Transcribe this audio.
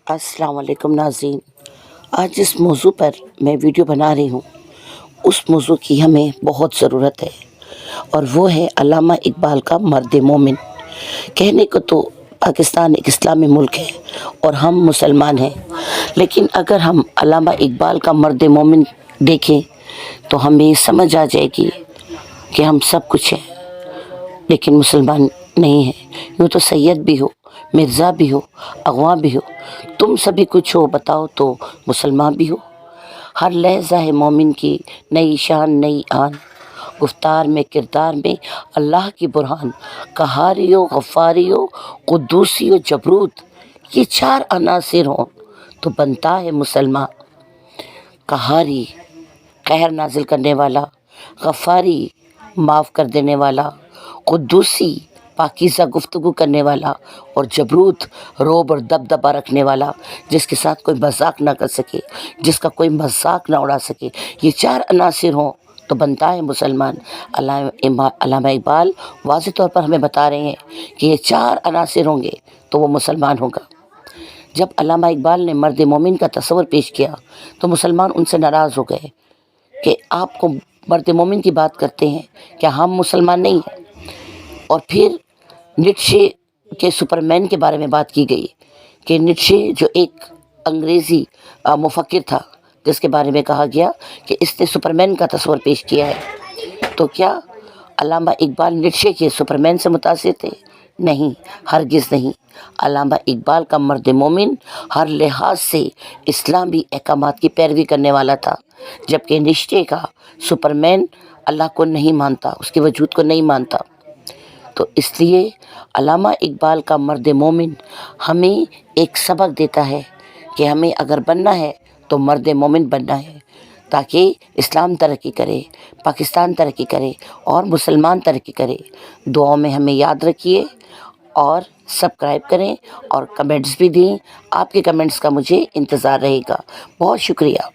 अस्सलाम वालेकुम नाज़रीन। आज जिस मौजू पर मैं वीडियो बना रही हूँ उस मौजू की हमें बहुत ज़रूरत है और वो है अल्लामा इकबाल का मर्द मोमिन। कहने को तो पाकिस्तान एक इस्लामी मुल्क है और हम मुसलमान हैं, लेकिन अगर हम अल्लामा इकबाल का मर्द मोमिन देखें तो हमें समझ आ जाएगी कि हम सब कुछ हैं लेकिन मुसलमान नहीं है। यूँ तो सैयद भी हो, मिर्ज़ा भी हो, अगवा भी हो, तुम सभी कुछ हो, बताओ तो मुसलमान भी हो। हर लहज़ा है मोमिन की नई शान नई आन, गुफ्तार में किरदार में अल्लाह की बुरहान। कहारियो गफ़ारियो कुद्दूसियो जबरूत, ये चार अनासिर हों तो बनता है मुसलमान। कहारी कहर नाजिल करने वाला, गफ़ारी माफ़ कर देने वाला, कुद्दूसी पाकीज़ा गुफ्तगू करने वाला, और जबरूत रोब और दबदबा रखने वाला, जिसके साथ कोई मजाक ना कर सके, जिसका कोई मजाक ना उड़ा सके। ये चार अनासिर हों तो बनता है मुसलमान। अल्लामा इकबाल वाज़ेह तौर पर हमें बता रहे हैं कि ये चार अनासिर होंगे तो वो मुसलमान होगा। जब अल्लामा इकबाल ने मर्द मोमिन का तस्वर पेश किया तो मुसलमान उनसे नाराज़ हो गए कि आपको मर्द मोमिन की बात करते हैं, क्या हम मुसलमान नहीं हैं? और फिर नीत्शे के सुपरमैन के बारे में बात की गई कि नीत्शे जो एक अंग्रेज़ी मुफक्किर था जिसके बारे में कहा गया कि इसने सुपरमैन का तस्वर पेश किया है। तो क्या अल्लामा इकबाल नीत्शे के सुपरमैन से मुतासिर थे? नहीं, हरगिज़ नहीं। अल्लामा इकबाल का मर्द मोमिन हर लिहाज से इस्लामी अहकामात की पैरवी करने वाला था, जबकि नीत्शे का सुपरमैन अल्लाह को नहीं मानता, उसके वजूद को नहीं मानता। तो इसलिए अल्लामा इकबाल का मर्द मोमिन हमें एक सबक देता है कि हमें अगर बनना है तो मर्द मोमिन बनना है, ताकि इस्लाम तरक्की करे, पाकिस्तान तरक्की करे और मुसलमान तरक्की करे। दुआओं में हमें याद रखिए और सब्सक्राइब करें और कमेंट्स भी दें। आपके कमेंट्स का मुझे इंतज़ार रहेगा। बहुत शुक्रिया।